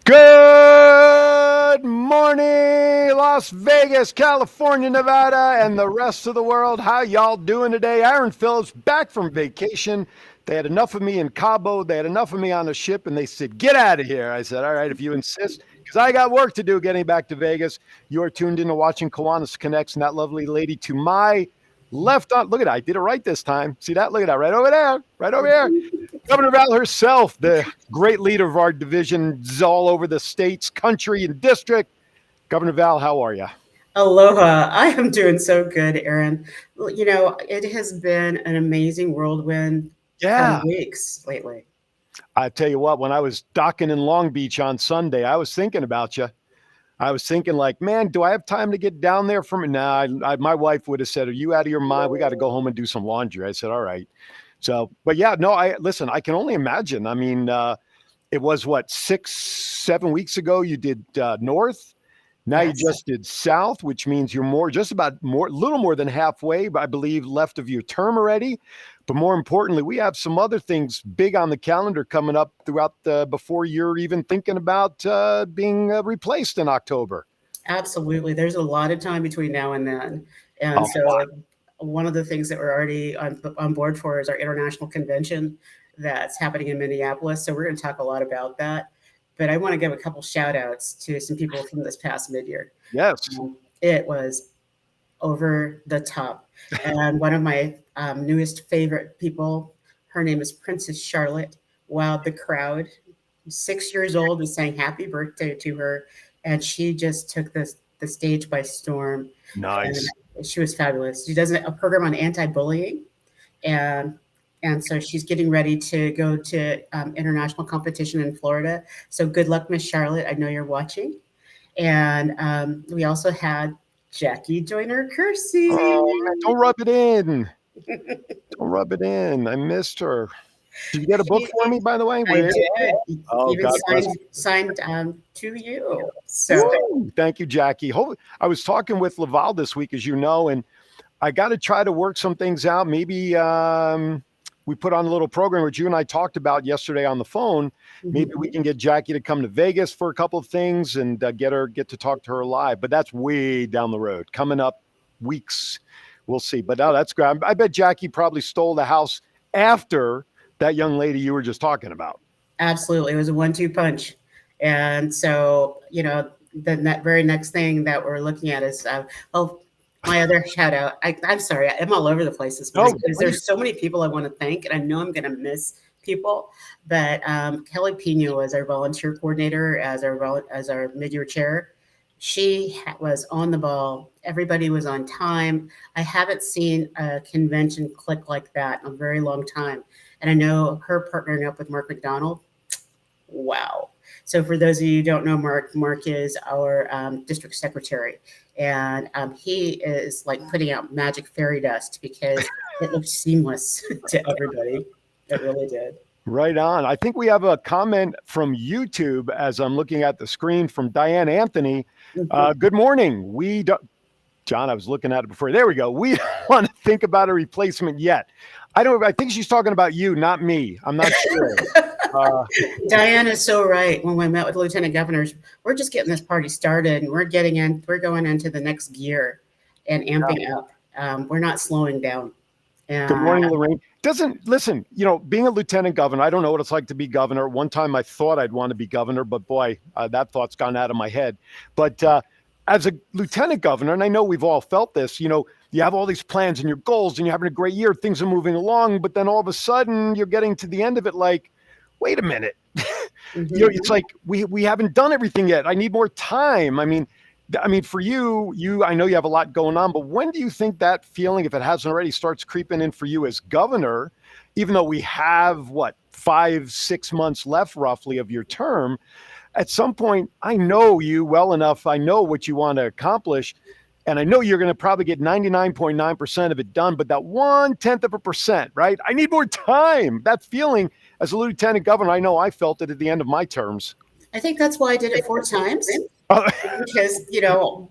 Good morning, Las Vegas, California, Nevada, and the rest of the world. How y'all doing today? Aaron Phillips back from vacation. They had enough of me in Cabo. They had enough of me on the ship, and they said, get out of here. I said, all right, if you insist, because I got work to do getting back to Vegas. You are tuned in to watching Kiwanis Connects, and that lovely lady to my left on. Look at that. I did it right this time. See that? Look at that. Right over there. Right over there. Governor Val herself, the great leader of our divisions all over the states, country, and district. Governor Val, how are you? Aloha. I am doing so good, Aaron. It has been an amazing whirlwind kind of Yeah. weeks lately. I tell you what, when I was docking in Long Beach on Sunday, I was thinking about you. I was thinking, like, man, do I have time to get down there from? Nah, my wife would have said, "Are you out of your mind? We got to go home and do some laundry." I said, "All right." So, but yeah, no, I listen. I can only imagine. I mean, it was what 6, 7 weeks ago you did north. Now you Yes, just did south, which means you're just about little more than halfway, I believe, left of your term already. But more importantly, we have some other things big on the calendar coming up throughout before you're even thinking about being replaced in October. absolutely. There's a lot of time between now and then. And Oh, so, one of the things that we're already on board for is our international convention that's happening in Minneapolis. So, we're going to talk a lot about that. But I want to give a couple shout outs to some people from this past mid year. yes. It was over the top. And one of my newest favorite people, her name is Princess Charlotte, wowed the crowd. 6 years old, we sang happy birthday to her, and she just took the stage by storm. And Nice. she was fabulous. She does a program on anti-bullying, and and so she's getting ready to go to international competition in Florida. So good luck, Miss Charlotte. I know you're watching. And we also had Jackie Joyner Kersey. Oh, man, don't rub it in. Don't rub it in. I missed her. Did you get a book She, for me, by the way? I Where? did Oh, even God bless. signed to you. So Woo! Thank you, Jackie. I was talking with Laval this week, as you know, and I got to try to work some things out. Maybe we put on a little program which you and I talked about yesterday on the phone. Maybe we can get Jackie to come to Vegas for a couple of things and get to talk to her live. But that's way down the road, coming up weeks. We'll see. But no, that's great. I bet Jackie probably stole the house after that young lady you were just talking about. absolutely, it was a one-two punch. And so then that very next thing that we're looking at is my other shout out. I'm sorry, I'm all over the place this No, morning because there's so many people I want to thank, and I know I'm going to miss people. But Kelly Pino is our volunteer coordinator as our mid-year chair. She was on the ball. Everybody was on time. I haven't seen a convention click like that in a very long time. And I know her partnering up with Mark McDonald. Wow. So for those of you who don't know Mark is our district secretary, and he is like putting out magic fairy dust because it looked seamless to everybody. It really did. right on. I think we have a comment from YouTube as I'm looking at the screen from Diane Anthony. Mhm. Good morning. We don't, John, I was looking at it before. There we go. We don't want to think about a replacement yet. I think she's talking about you, not me. I'm not sure. Uh, Diane is so right. When we met with lieutenant governors, we're just getting this party started, and we're going into the next gear and amping up. We're not slowing down. Good Uh, morning, Lorraine. Doesn't listen, being a lieutenant governor, I don't know what it's like to be governor. One time I thought I'd want to be governor, but boy, that thought's gone out of my head. But as a lieutenant governor, and I know we've all felt this, you have all these plans and your goals and you're having a great year, things are moving along, but then all of a sudden you're getting to the end of it like, wait a minute. It's like we haven't done everything yet. I need more time. I mean, for you, I know you have a lot going on, but when do you think that feeling, if it hasn't already, starts creeping in for you as governor, even though we have, 5, 6 months left roughly of your term? At some point, I know you well enough. I know what you want to accomplish. And I know you're going to probably get 99.9% of it done, but that 0.1%, right? I need more time. That feeling as a lieutenant governor, I know I felt it at the end of my terms. I think that's why I did it 4 times Uh, because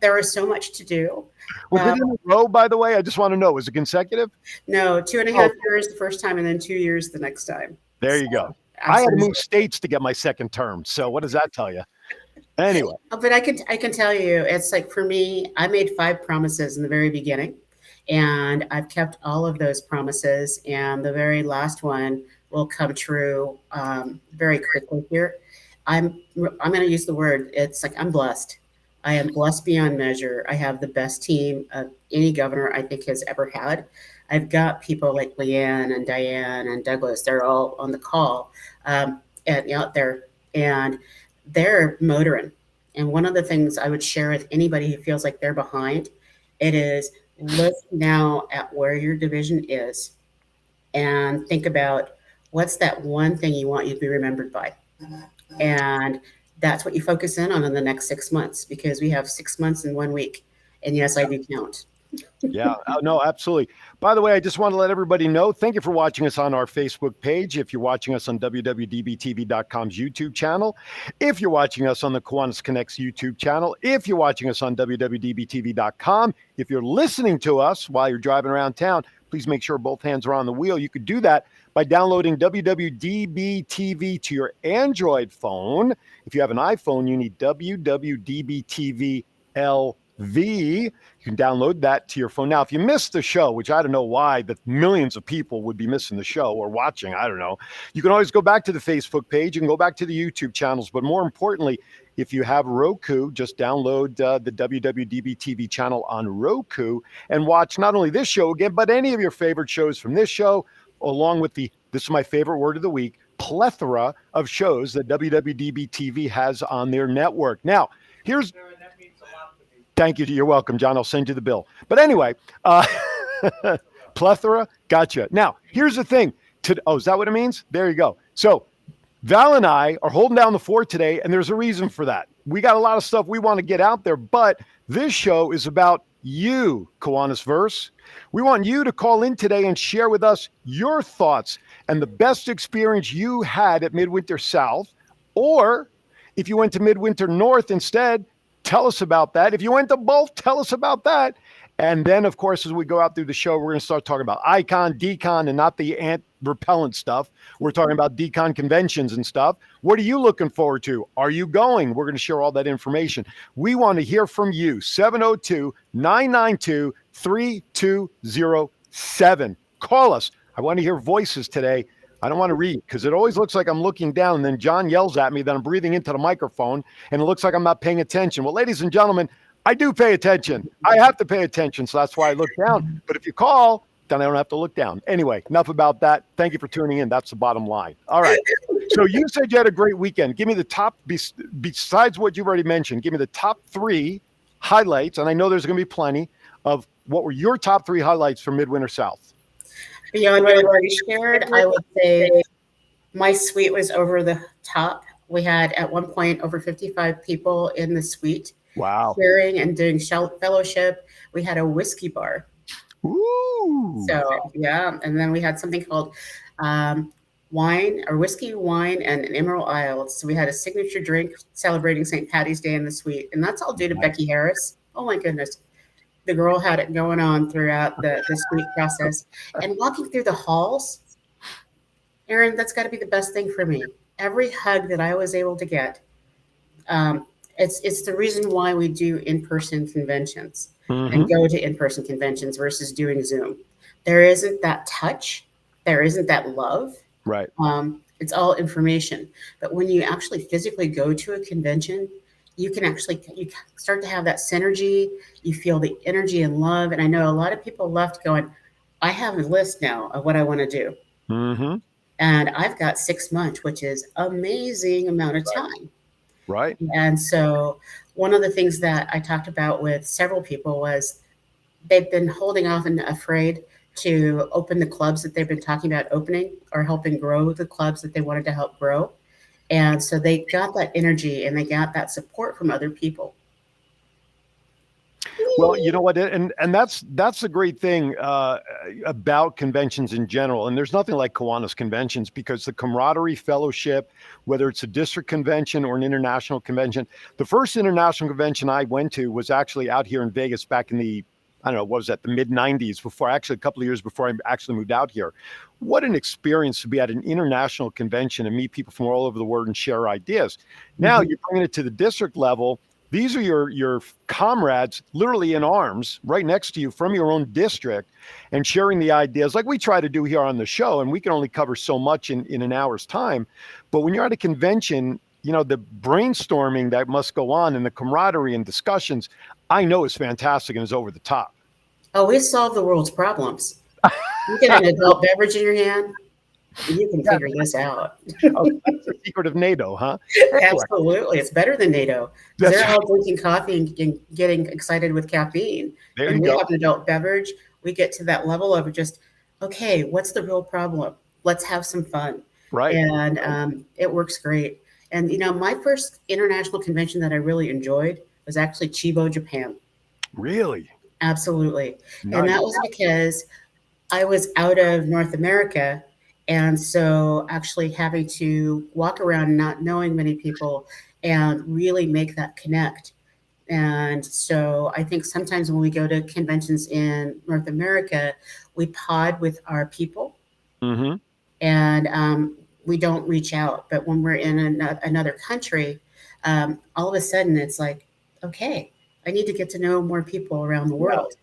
there was so much to do. was it Uh, in a row, by the way? I just want to know. Was it consecutive? no, two and a Oh, half years the first time, and then 2 years the next time. there So, you go. I had to absolutely. move states to get my second term. So what does that tell you? Anyway, But I can tell you, it's like for me, I made 5 promises in the very beginning, and I've kept all of those promises, and the very last one will come true very quickly here. I'm going to use the word. It's like I'm blessed. I am blessed beyond measure. I have the best team of any governor I think has ever had. I've got people like Leanne and Diane and Douglas. They're all on the call and out there, and they're motoring. And one of the things I would share with anybody who feels like they're behind, it is look now at where your division is and think about what's that one thing you want you to be remembered by. And that's what you focus in the next 6 months because we have 6 months in 1 week. And yes, I do count. yeah, no, absolutely. By the way, I just want to let everybody know, thank you for watching us on our Facebook page. If you're watching us on WWDBTV.com's YouTube channel, if you're watching us on the Kiwanis Connects YouTube channel, if you're watching us on WWDBTV.com, if you're listening to us while you're driving around town, please make sure both hands are on the wheel. You could do that by downloading WWDBTV to your Android phone. If you have an iPhone, you need WWDBTV LV. You can download that to your phone. Now, if you missed the show, which I don't know why that millions of people would be missing the show or watching, I don't know. You can always go back to the Facebook page. You can go back to the YouTube channels. But more importantly, if you have Roku, just download the WWDB TV channel on Roku and watch not only this show again, but any of your favorite shows from this show, along with this is my favorite word of the week, plethora of shows that WWDB TV has on their network. Now, here's... Thank you. You're welcome, John. I'll send you the bill. But anyway, plethora, gotcha. Now, here's the thing. Is that what it means? There you go. So Val and I are holding down the fort today, and there's a reason for that. We got a lot of stuff we want to get out there, but this show is about you, Kiwanis Verse. We want you to call in today and share with us your thoughts and the best experience you had at Midwinter South, or if you went to Midwinter North instead, tell us about that. If you went to both, tell us about that. And then, of course, as we go out through the show, we're going to start talking about icon, decon, and not the ant repellent stuff. We're talking about decon conventions and stuff. What are you looking forward to? Are you going? We're going to share all that information. We want to hear from you. 702-992-3207. Call us. I want to hear voices today. I don't want to read because it always looks like I'm looking down and then John yells at me that I'm breathing into the microphone and it looks like I'm not paying attention. Well, ladies and gentlemen, I do pay attention. I have to pay attention, so that's why I look down. But if you call, then I don't have to look down. Anyway, enough about that. Thank you for tuning in. That's the bottom line. All right. So you said you had a great weekend. Give me the top, besides what you've already mentioned, give me the top 3 highlights, and I know there's going to be plenty, of what were your top 3 highlights from Midwinter South? Beyond what I've already shared, I would say my suite was over the top. We had at one point over 55 people in the suite. Wow. Sharing and doing fellowship. We had a whiskey bar. Ooh. So, yeah. And then we had something called wine or whiskey, wine, and an Emerald Isle. So we had a signature drink celebrating St. Patty's Day in the suite. And that's all due to Becky Harris. Oh, my goodness. The girl had it going on throughout the suite process. And walking through the halls, Aaron, that's got to be the best thing for me. Every hug that I was able to get, it's the reason why we do in-person conventions and go to in-person conventions versus doing Zoom. There isn't that touch. There isn't that love. Right. It's all information. But when you actually physically go to a convention, you start to have that synergy. You feel the energy and love. And I know a lot of people left going, I have a list now of what I want to do. Mm-hmm. And I've got 6 months, which is amazing amount of time. Right. And so one of the things that I talked about with several people was they've been holding off and afraid to open the clubs that they've been talking about opening or helping grow the clubs that they wanted to help grow. And so they got that energy and they got that support from other people. Well, you know what, and that's the great thing about conventions in general. And there's nothing like Kiwanis conventions because the camaraderie, fellowship, whether it's a district convention or an international convention. The first international convention I went to was actually out here in Vegas back in the I don't know, what was that, the mid 90s, before actually a couple of years before I actually moved out here. What an experience to be at an international convention and meet people from all over the world and share ideas. Now you're bringing it to the district level. These are your comrades literally in arms right next to you from your own district and sharing the ideas like we try to do here on the show. And we can only cover so much in an hour's time. But when you're at a convention, the brainstorming that must go on and the camaraderie and discussions, I know is fantastic and is over the top. Oh, we solve the world's problems. You get an adult beverage in your hand, you can figure this out. Oh, that's the secret of NATO, huh? Absolutely. It's better than NATO. They're all drinking coffee and getting excited with caffeine. And we have an adult beverage. We get to that level of just, okay, what's the real problem? Let's have some fun. Right. And it works great. And, my first international convention that I really enjoyed was actually Chiba, Japan. Really? Absolutely. Nice. And that was because I was out of North America. And so actually having to walk around not knowing many people and really make that connect. And so I think sometimes when we go to conventions in North America, we pod with our people and we don't reach out. But when we're in another country, all of a sudden it's like, okay, I need to get to know more people around the world.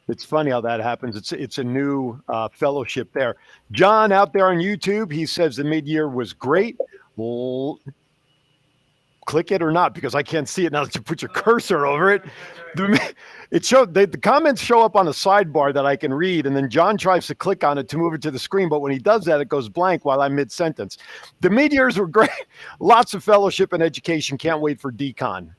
It's funny how that happens. It's a new fellowship there. John out there on YouTube, he says the mid-year was great. Well, click it or not, because I can't see it now that you put your cursor over it. The comments show up on a sidebar that I can read, and then John tries to click on it to move it to the screen. But when he does that, it goes blank while I'm mid-sentence. The mid-years were great. Lots of fellowship and education. Can't wait for DCon.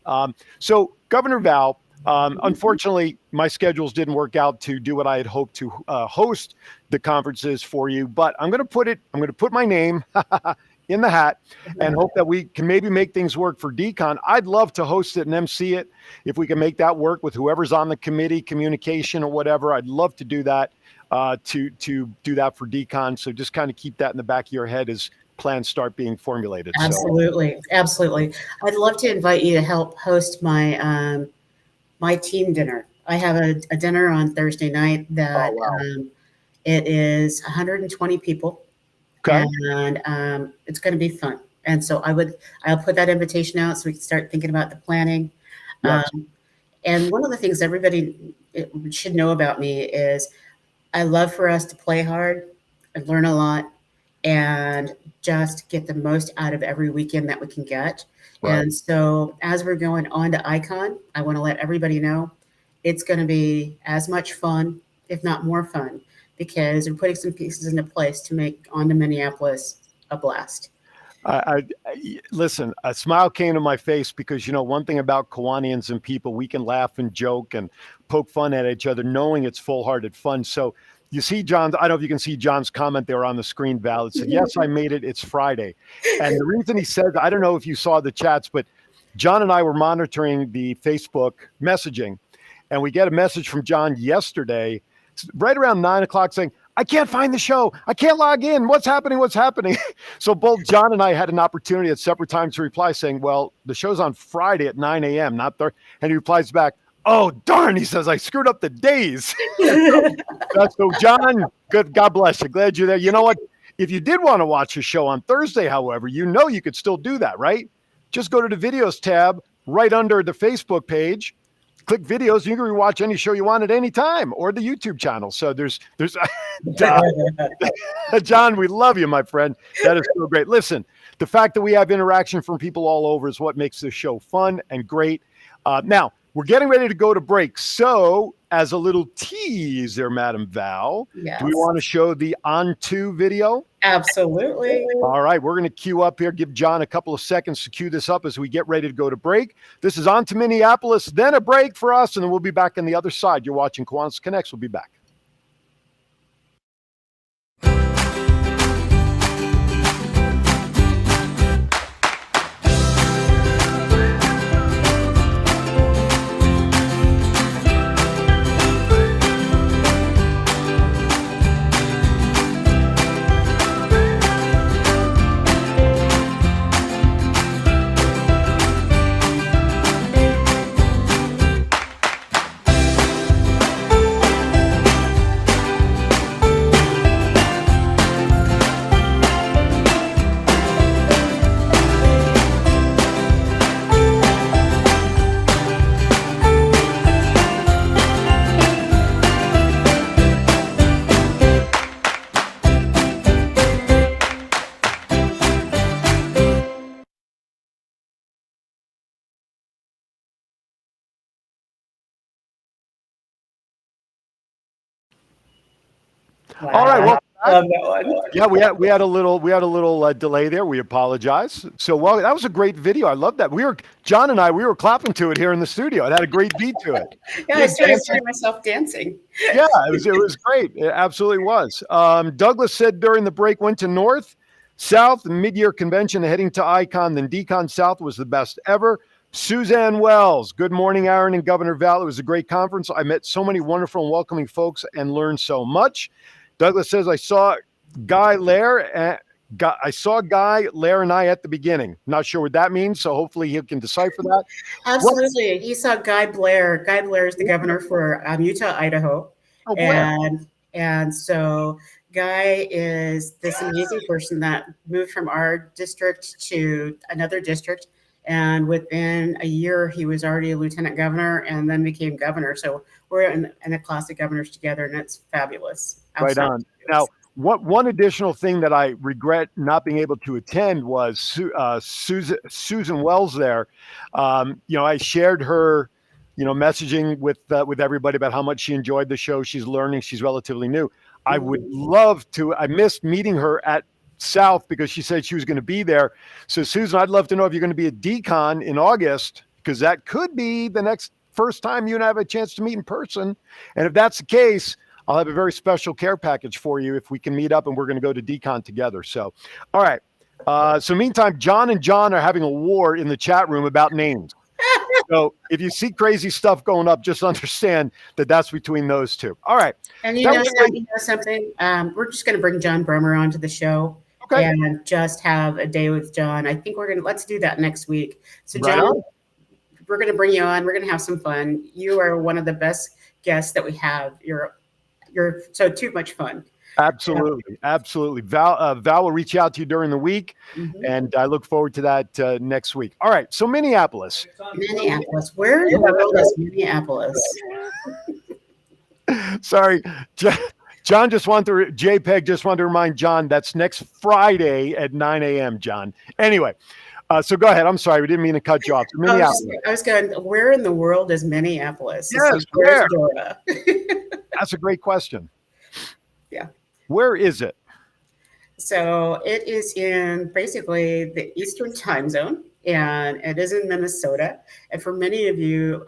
So Governor Val, unfortunately, my schedules didn't work out to do what I had hoped to host the conferences for you, but I'm going to put my name in the hat and hope that we can maybe make things work for DCon. I'd love to host it and MC it. If we can make that work with whoever's on the committee, communication or whatever, I'd love to do that, to do that for DCon. So just kind of keep that in the back of your head as plans start being formulated. Absolutely. Absolutely. I'd love to invite you to help host my team dinner. I have a dinner on Thursday night that it is 120 people. Okay. And it's going to be fun. And so I'll put that invitation out so we can start thinking about the planning. Yes. And one of the things everybody should know about me is I love for us to play hard and learn a lot and just get the most out of every weekend that we can get. Right. And so as we're going on to Icon, I want to let everybody know it's going to be as much fun, if not more fun, because we're putting some pieces into place to make On to Minneapolis a blast. Listen, a smile came to my face because, one thing about Kiwanians and people, we can laugh and joke and poke fun at each other, knowing it's full-hearted fun. So you see John's, I don't know if you can see John's comment there on the screen, Val. It said, yes, I made it. It's Friday. And the reason he said, I don't know if you saw the chats, but John and I were monitoring the Facebook messaging, and we get a message from John yesterday, right around 9 o'clock saying, I can't find the show. I can't log in. What's happening? What's happening? So both John and I had an opportunity at separate times to reply saying, well, the show's on Friday at 9 a.m., not Thursday. And he replies back, oh, darn. He says, I screwed up the days. So John, good. God bless you. Glad you're there. You know what? If you did want to watch the show on Thursday, however, you could still do that, right? Just go to the videos tab right under the Facebook page. Click videos. You can rewatch any show you want at any time, or the YouTube channel. So there's John, we love you, my friend. That is so great. Listen, the fact that we have interaction from people all over is what makes this show fun and great. Now, we're getting ready to go to break. So as a little tease there, Madam Val, yes. Do we want to show the On To video? Absolutely. All right, we're going to queue up here. Give John a couple of seconds to queue this up as we get ready to go to break. This is On To Minneapolis, then a break for us, and then we'll be back on the other side. You're watching Kiwanis Connects. We'll be back. Wow. All right. Well, Love that one. yeah, we had a little delay there. We apologize. So, well, that was a great video. I love that. John and I were clapping to it here in the studio. It had a great beat to it. Yeah, I started hearing myself dancing. Yeah, it was great. It absolutely was. Douglas said during the break, went to North, South, mid-year convention, heading to Icon, then Decon South was the best ever. Suzanne Wells, good morning, Aaron and Governor Val. It was a great conference. I met so many wonderful and welcoming folks and learned so much. Douglas says, I saw Guy, Lair, and I at the beginning. Not sure what that means, so hopefully he can decipher that. Absolutely. He saw Guy Blair. Guy Blair is the governor for Utah, Idaho. Oh, Blair. And so Guy is this amazing person that moved from our district to another district. And within a year, he was already a lieutenant governor and then became governor. So we're in a class of governors together, and it's fabulous. Right on. Now, one additional thing that I regret not being able to attend was Susan Wells there. I shared her, messaging with everybody about how much she enjoyed the show. She's learning. She's relatively new. I would love to. I missed meeting her at South because she said she was going to be there. So, Susan, I'd love to know if you're going to be at Decon in August, because that could be the first time you and I have a chance to meet in person. And if that's the case, I'll have a very special care package for you if we can meet up, and we're going to go to Decon together. So, all right. So meantime, John and John are having a war in the chat room about names. So if you see crazy stuff going up, just understand that that's between those two. All right. And you know something? We're just going to bring John Bremer onto the show. Okay. And just have a day with John. I think let's do that next week. So John, we're going to bring you on. We're going to have some fun. You are one of the best guests that we have. You're so too much fun. Absolutely. Absolutely. Val will reach out to you during the week, and I look forward to that next week. All right. So Minneapolis. Where in the world is Minneapolis? Sorry. JPEG just wanted to remind John that's next Friday at 9 a.m., John. Anyway, so go ahead. I'm sorry. We didn't mean to cut you off. So Minneapolis. I was going, where in the world is Minneapolis? Yes, where? That's a great question. Yeah. Where is it? So it is in basically the Eastern time zone, and it is in Minnesota. And for many of you,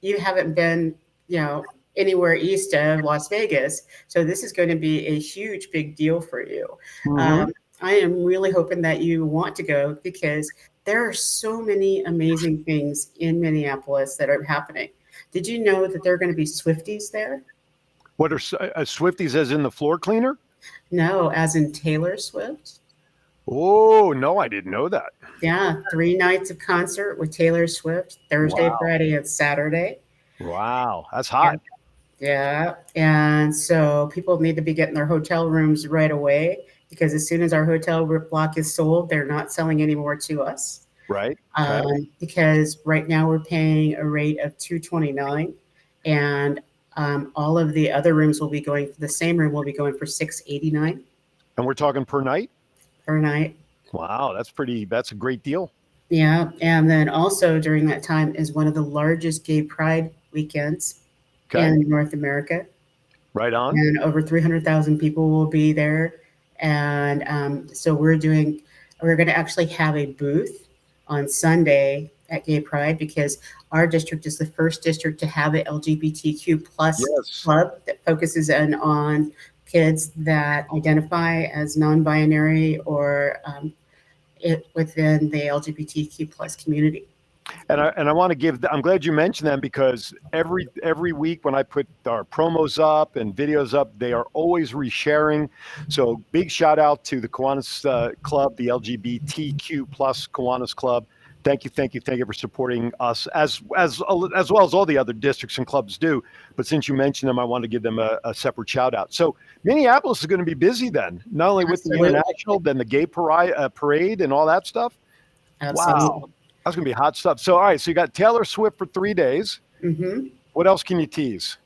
you haven't been, anywhere east of Las Vegas. So this is going to be a huge, big deal for you. I am really hoping that you want to go, because there are so many amazing things in Minneapolis that are happening. Did you know that there are going to be Swifties there? What are Swifties, as in the floor cleaner? No, as in Taylor Swift. Oh, no, I didn't know that. Yeah, 3 nights of concert with Taylor Swift, Thursday, Friday, and Saturday. Wow, that's hot. Yeah, and so people need to be getting their hotel rooms right away, because as soon as our hotel block is sold, they're not selling anymore to us. Right. Because right now we're paying a rate of $229, and all of the other rooms will be going for the same room will be going for $689. And we're talking per night? Per night. Wow, that's a great deal. Yeah. And then also during that time is one of the largest gay pride weekends in North America. Right on. And over 300,000 people will be there. And so we're going to actually have a booth on Sunday at Gay Pride, because our district is the first district to have an LGBTQ plus club that focuses on kids that identify as non-binary or within the LGBTQ plus community. And I want to give, I'm glad you mentioned them, because every week when I put our promos up and videos up, they are always resharing. So big shout out to the Kiwanis Club, the LGBTQ plus Kiwanis Club. Thank you for supporting us as well as all the other districts and clubs do. But since you mentioned them, I want to give them a separate shout out. So Minneapolis is going to be busy then, not only with the international, then the gay parade and all that stuff. Absolutely. Wow. That's going to be hot stuff. So, all right. So you got Taylor Swift for 3 days. What else can you tease?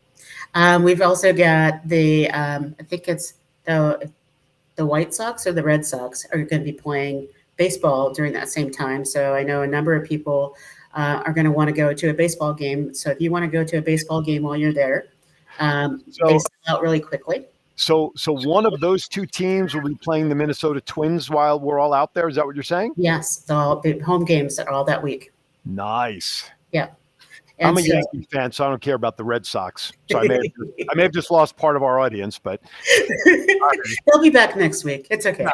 We've also got the, I think it's the White Sox or the Red Sox are going to be playing baseball during that same time. So I know a number of people are going to want to go to a baseball game. So if you want to go to a baseball game while you're there, they sell out really quickly. So one of those two teams will be playing the Minnesota Twins while we're all out there. Is that what you're saying? Yes, the home games are all that week. Nice. Yeah. I'm And a so, Yankee fan, so I don't care about the Red Sox. So I may have just lost part of our audience, but they'll be back next week. It's okay.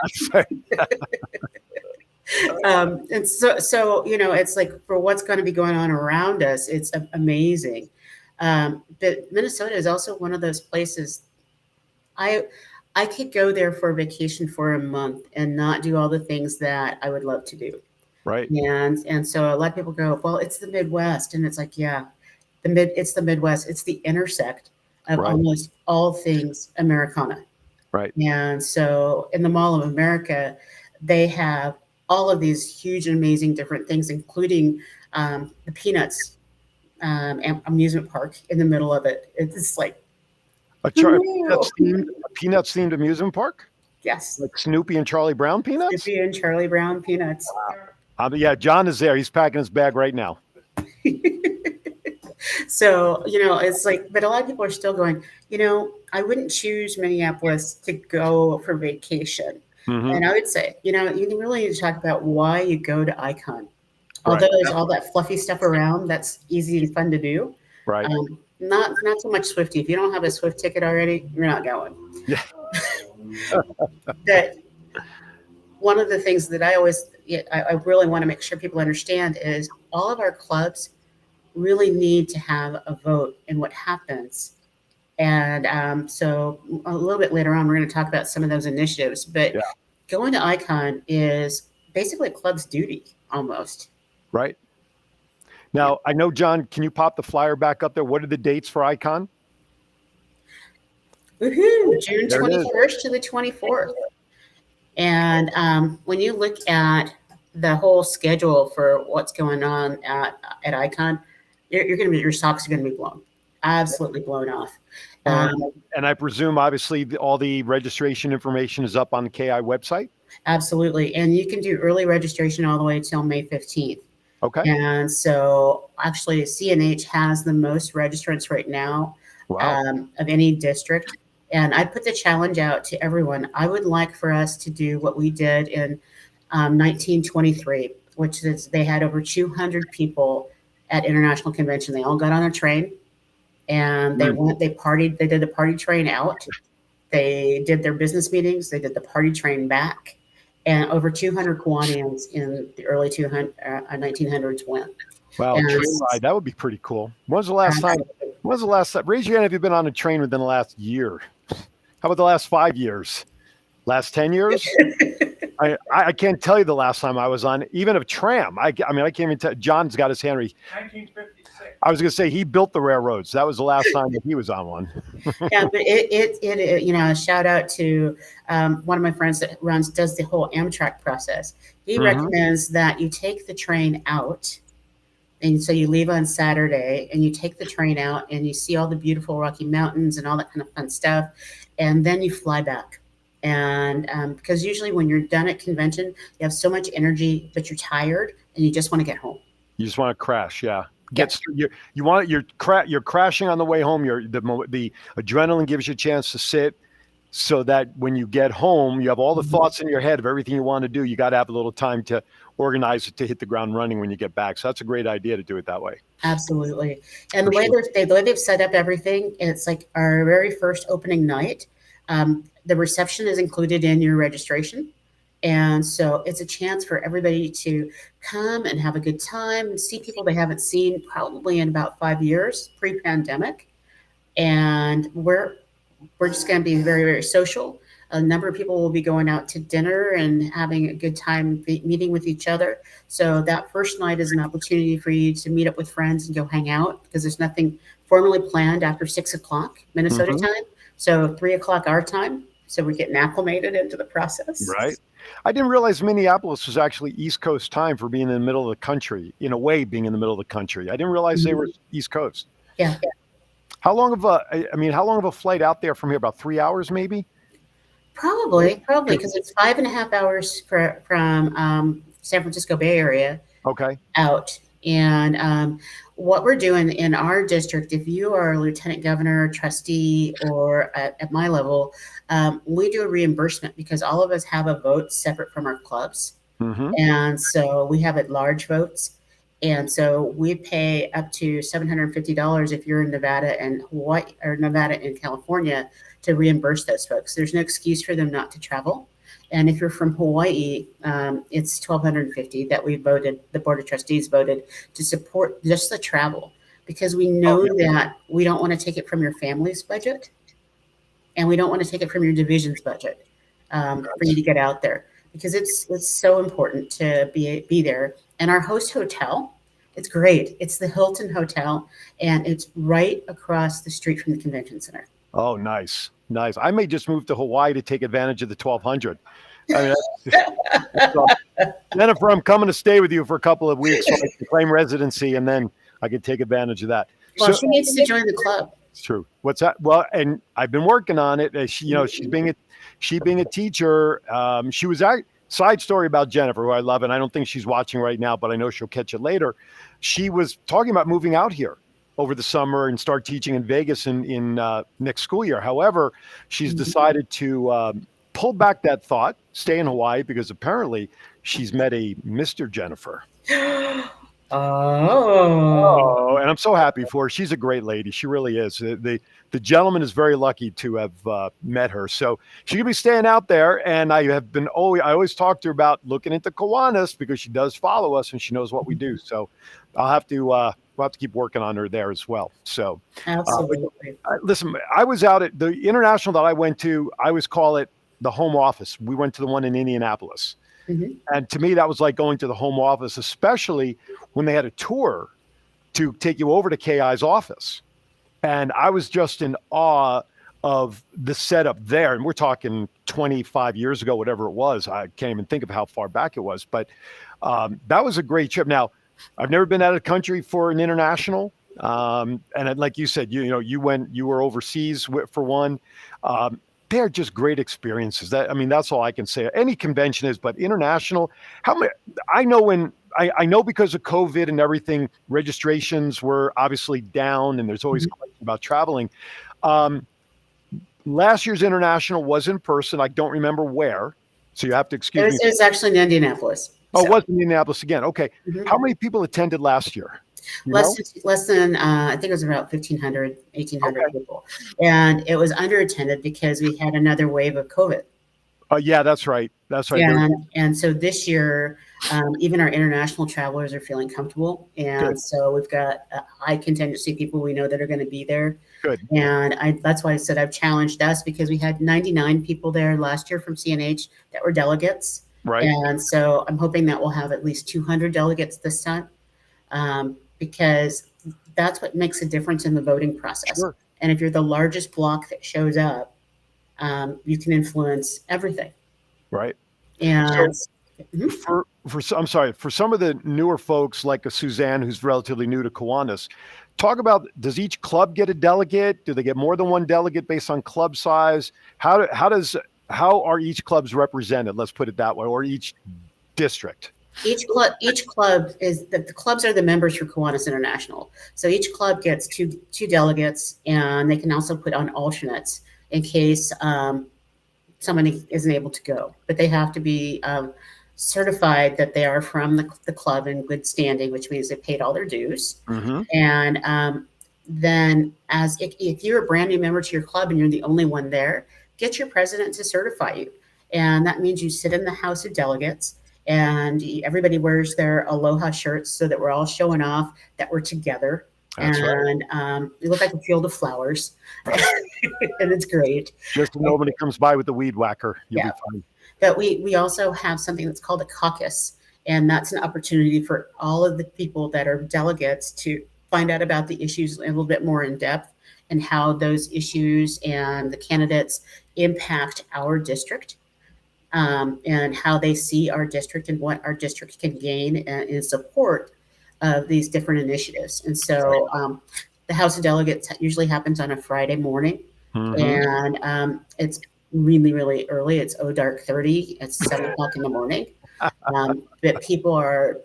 And so it's like for what's going to be going on around us, it's amazing. But Minnesota is also one of those places. I I could go there for a vacation for a month and not do all the things that I would love to do. right, And so a lot of people go, well, it's the Midwest, and it's like, yeah, it's the Midwest. It's the intersect of right, almost all things Americana. right. And so in the Mall of America, they have all of these huge and amazing different things, including the Peanuts amusement park in the middle of it. It's like, A woo! Peanuts themed amusement park, Yes, like Snoopy and Charlie Brown Peanuts. Snoopy and Charlie Brown Peanuts. Yeah, John is there. He's packing his bag right now. So, it's like, but a lot of people are still going, I wouldn't choose Minneapolis to go for vacation. Mhm. And I would say, you really need to talk about why you go to Icon. Right. Although there's all that fluffy stuff around, that's easy and fun to do. Right. Not so much Swifty. If you don't have a Swift ticket already, you're not going. Yeah. That one of the things that I really want to make sure people understand is all of our clubs really need to have a vote in what happens. And so a little bit later on, we're going to talk about some of those initiatives. But Yeah. going to Icon is basically a club's duty almost. Right. Now, I know, John, can you pop the flyer back up there? What are the dates for Icon? Woohoo! June There it is. 21st to the 24th. And when you look at the whole schedule for what's going on at Icon, your socks are going to be blown, absolutely blown off. And I presume, obviously, all the registration information is up on the KI website? Absolutely. And you can do early registration all the way till May 15th. Okay. And so actually CNH has the most registrants right now. Wow. Of any district. And I put the challenge out to everyone. I would like for us to do what we did in 1923, which is they had over 200 people at International Convention. They all got on a train and they partied. They did the party train out. They did their business meetings. They did the party train back. And over 200 Kiwanians in the early 1900s went. Wow, And train ride. That would be pretty cool. When's the last time? Raise your hand if you've been on a train within the last year. How about the last 5 years? Last 10 years? I can't tell you the last time I was on even a tram. I mean, I can't even tell. John's got his hand raised. 1956. I was going to say he built the railroads. That was the last time that he was on one. Yeah, but it shout out to one of my friends that does the whole Amtrak process. He recommends that you take the train out. And so you leave on Saturday and you take the train out and you see all the beautiful Rocky Mountains and all that kind of fun stuff. And then you fly back. And because usually when you're done at convention, you have so much energy, but you're tired and you just want to get home. You just want to crash. Yeah. You're crashing on the way home. The adrenaline gives you a chance to sit so that when you get home, you have all the thoughts in your head of everything you want to do. You got to have a little time to organize it to hit the ground running when you get back. So that's a great idea to do it that way. Absolutely. And the way they've set up everything, it's like our very first opening night. The reception is included in your registration. And so it's a chance for everybody to come and have a good time and see people they haven't seen probably in about 5 years pre-pandemic. And we're just going to be very, very social. A number of people will be going out to dinner and having a good time meeting with each other. So that first night is an opportunity for you to meet up with friends and go hang out because there's nothing formally planned after 6 o'clock Minnesota time. So 3 o'clock our time. So we're getting acclimated into the process. Right. I didn't realize Minneapolis was actually East Coast time for being in the middle of the country, in a way, being in the middle of the country. I didn't realize they were East Coast. Yeah. How long of a flight out there from here? About 3 hours, maybe? Probably, because it's 5.5 hours from San Francisco Bay Area. Okay. Out. And what we're doing in our district, if you are a lieutenant governor, trustee, or at my level, we do a reimbursement because all of us have a vote separate from our clubs. Mm-hmm. And so we have at large votes. And so we pay up to $750 if you're in Nevada and Hawaii or Nevada and California to reimburse those folks. There's no excuse for them not to travel. And if you're from Hawaii, it's $1,250 that we voted, the Board of Trustees voted to support just the travel because we know that we don't want to take it from your family's budget and we don't want to take it from your division's budget for you to get out there because it's so important to be there. And our host hotel, it's great. It's the Hilton Hotel, and it's right across the street from the convention center. Oh, nice. I may just move to Hawaii to take advantage of the 1,200. I mean, so, Jennifer, I'm coming to stay with you for a couple of weeks so I can claim residency, and then I can take advantage of that. Well, she needs to join the club. It's true. What's that? Well, and I've been working on it. She's being a teacher. She was side story about Jennifer, who I love, and I don't think she's watching right now, but I know she'll catch it later. She was talking about moving out here over the summer and start teaching in Vegas in next school year. However, she's decided to pull back that thought, stay in Hawaii, because apparently she's met a Mr. Jennifer. Oh, and I'm so happy for her. She's a great lady. She really is. The gentleman is very lucky to have met her. So she's gonna be staying out there. And I always talk to her about looking into Kiwanis because she does follow us and she knows what we do. So we'll have to keep working on her there as well. So absolutely. Listen, I was out at the international that I went to. I always call it the home office. We went to the one in Indianapolis. Mm-hmm. And to me, that was like going to the home office, especially when they had a tour to take you over to KI's office. And I was just in awe of the setup there. And we're talking 25 years ago, whatever it was. I can't even think of how far back it was. But that was a great trip. Now, I've never been out of the country for an international. And like you said, you were overseas for one. They're just great experiences. That's all I can say. Any convention is, but international. I know because of COVID and everything, registrations were obviously down, and there's always questions about traveling. Last year's international was in person. I don't remember where, so you have to excuse me. It was actually in Indianapolis. Oh, it was in Indianapolis again. Okay. Mm-hmm. How many people attended last year? Less than I think it was about 1,500, 1,800 people. And it was underattended because we had another wave of COVID. Yeah, that's right. That's right. And so this year, even our international travelers are feeling comfortable. And so we've got high contingency people we know that are going to be there. Good. And that's why I said I've challenged us because we had 99 people there last year from CNH that were delegates. Right. And so I'm hoping that we'll have at least 200 delegates this time. Because that's what makes a difference in the voting process. Sure. And if you're the largest block that shows up, you can influence everything. Right. And so for some of the newer folks like a Suzanne, who's relatively new to Kiwanis, talk about, does each club get a delegate? Do they get more than one delegate based on club size? How are each clubs represented? Let's put it that way, or each district. Each club is the clubs are the members for Kiwanis International. So each club gets two delegates, and they can also put on alternates in case somebody isn't able to go. But they have to be certified that they are from the club in good standing, which means they paid all their dues. Mm-hmm. And then, if you're a brand new member to your club and you're the only one there, get your president to certify you, and that means you sit in the House of Delegates. And everybody wears their aloha shirts so that we're all showing off that we're together. That's and right. We look like a field of flowers. And it's great. Just so nobody comes by with the weed whacker. You'll be fine. But we also have something that's called a caucus. And that's an opportunity for all of the people that are delegates to find out about the issues a little bit more in depth and how those issues and the candidates impact our district. And how they see our district and what our district can gain in support of these different initiatives. And so the House of Delegates usually happens on a Friday morning. Mm-hmm. And it's really, really early. It's dark 30. It's 7 o'clock in the morning. But people are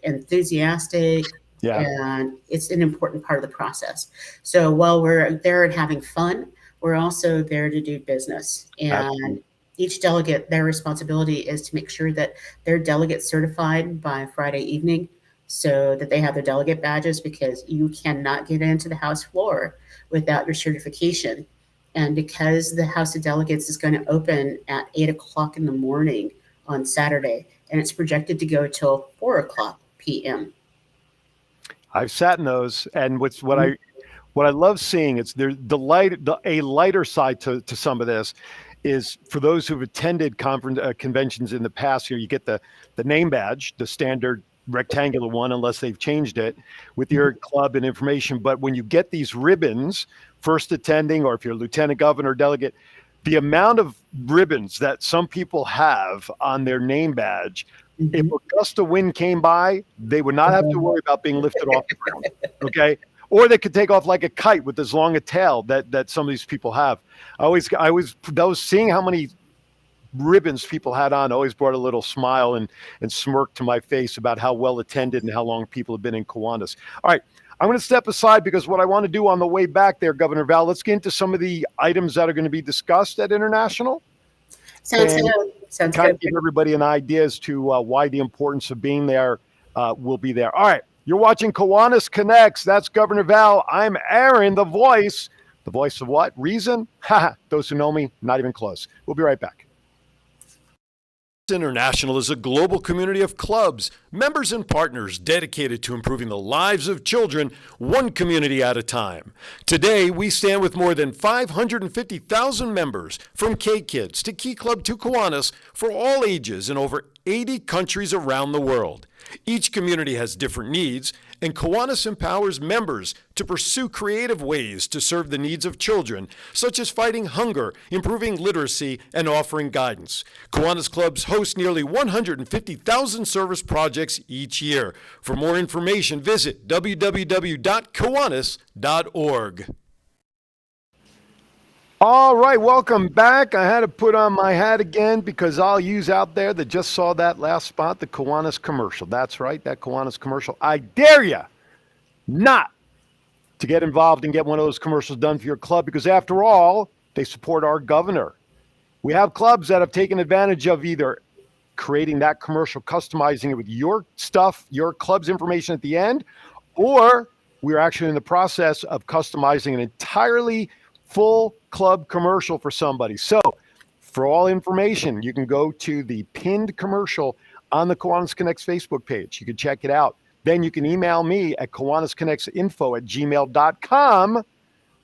enthusiastic, Yeah. and it's an important part of the process. So while we're there and having fun, we're also there to do business. And Absolutely. each delegate, their responsibility is to make sure that they're delegate certified by Friday evening so that they have their delegate badges, because you cannot get into the House floor without your certification. And because the House of Delegates is going to open at 8 o'clock in the morning on Saturday, and it's projected to go till 4 o'clock p.m. I've sat in those, and what I love seeing is there's a lighter side to some of this is for those who've attended conference conventions in the past. Here, you get the name badge, the standard rectangular one, unless they've changed it, with your club and information. But when you get these ribbons, first attending, or if you're lieutenant governor, delegate, the amount of ribbons that some people have on their name badge, if Mhm. a gust of wind came by, they would not have to worry about being lifted off the ground. Okay. Or they could take off like a kite with as long a tail that some of these people have. Those seeing how many ribbons people had on always brought a little smile and smirk to my face about how well attended and how long people have been in Kiwanis. All right. I'm going to step aside because what I want to do on the way back there, Governor Val, let's get into some of the items that are going to be discussed at International Sounds and good. Sounds kind good. of give everybody an idea as to why the importance of being there will be there. All right. You're watching Kiwanis Connects. That's Governor Val. I'm Aaron, the voice. The voice of what? Reason? Ha! Those who know me, not even close. We'll be right back. International is a global community of clubs, members, and partners dedicated to improving the lives of children, one community at a time. Today, we stand with more than 550,000 members, from K-Kids to Key Club to Kiwanis, for all ages in over 80 countries around the world. Each community has different needs, and Kiwanis empowers members to pursue creative ways to serve the needs of children, such as fighting hunger, improving literacy, and offering guidance. Kiwanis clubs host nearly 150,000 service projects each year. For more information, visit www.kiwanis.org. All right, welcome back. I had to put on my hat again because all yous out there that just saw that last spot, the Kiwanis commercial. That's right, that Kiwanis commercial. I dare you not to get involved and get one of those commercials done for your club, because after all, they support our governor. We have clubs that have taken advantage of either creating that commercial, customizing it with your stuff, your club's information at the end, or we're actually in the process of customizing an entirely full club commercial for somebody. So for all information, you can go to the pinned commercial on the Kiwanis Connects Facebook page. You can check it out. Then you can email me at kiwanisconnectsinfo@gmail.com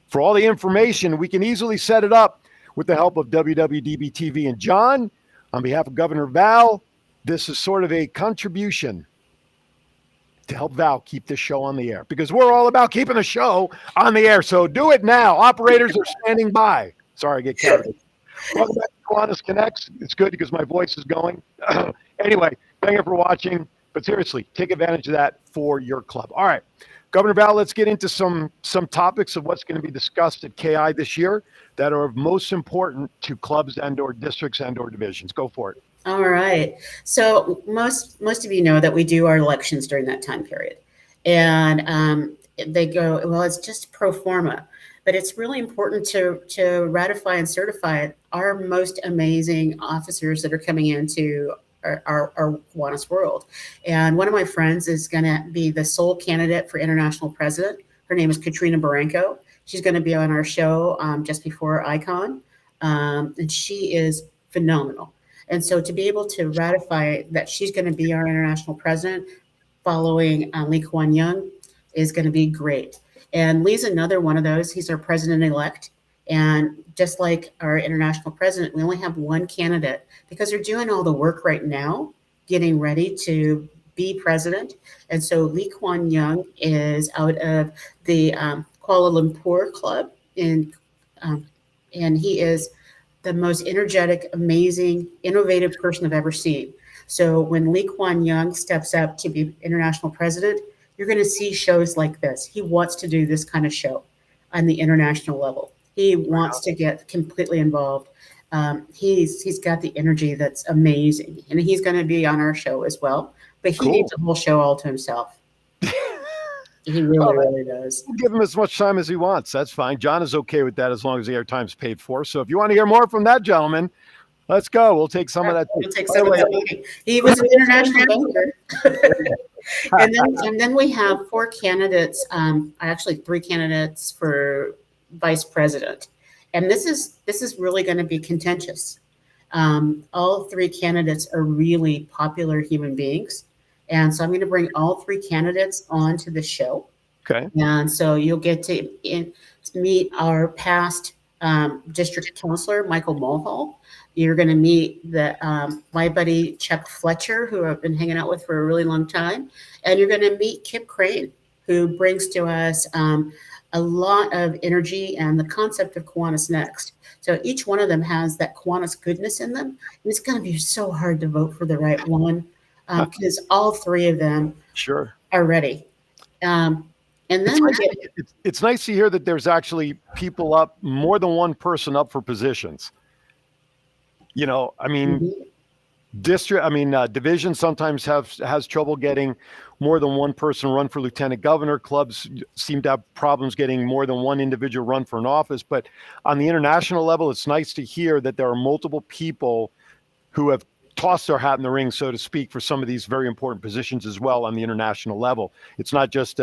for all the information. We can easily set it up with the help of WWDBTV. And John, on behalf of Governor Val, this is sort of a contribution to help Val keep this show on the air, because we're all about keeping the show on the air. So do it now. Operators are standing by. Sorry, I get carried away. Welcome back to Kiwanis Connects. It's good because my voice is going. Anyway, thank you for watching. But seriously, take advantage of that for your club. All right, Governor Val, let's get into some topics of what's going to be discussed at KI this year that are of most important to clubs and/or districts and/or divisions. Go for it. All right. So most of you know that we do our elections during that time period, and they go, well, it's just pro forma, but it's really important to ratify and certify our most amazing officers that are coming into our Kiwanis world. And one of my friends is going to be the sole candidate for international president. Her name is Katrina Baranko. She's going to be on our show just before Icon, and she is phenomenal. And so to be able to ratify that she's going to be our international president following Lee Kuan Yew is going to be great. And Lee's another one of those. He's our president-elect. And just like our international president, we only have one candidate because they're doing all the work right now, getting ready to be president. And so Lee Kuan Yew is out of the Kuala Lumpur Club, and he is the most energetic, amazing, innovative person I've ever seen. So when Lee Kuan Yew steps up to be international president, you're going to see shows like this. He wants to do this kind of show on the international level. He wants to get completely involved. He's got the energy that's amazing, and he's going to be on our show as well. but he Cool. needs a whole show all to himself. He really, really does. We'll give him as much time as he wants. That's fine. John is okay with that as long as the airtime's paid for. So if you want to hear more from that gentleman, let's go. We'll take some of that. We'll take some of that meeting. He was an international governor. And then we have 4 candidates, actually 3 candidates for vice president. And this is really going to be contentious. All 3 candidates are really popular human beings. And so I'm going to bring all 3 candidates onto the show. Okay. And so you'll get to meet our past district counselor, Michael Mulhall. You're going to meet my buddy Chuck Fletcher, who I've been hanging out with for a really long time. And you're going to meet Kip Crane, who brings to us a lot of energy and the concept of Kiwanis Next. So each one of them has that Kiwanis goodness in them. And it's going to be so hard to vote for the right one because all 3 of them are ready. And then it's nice to hear that there's actually people up, more than one person up for positions. You know, I mean, division sometimes has trouble getting more than one person run for lieutenant governor. Clubs seem to have problems getting more than one individual run for an office. But on the international level, it's nice to hear that there are multiple people who have tossed their hat in the ring, so to speak, for some of these very important positions as well on the international level. It's not just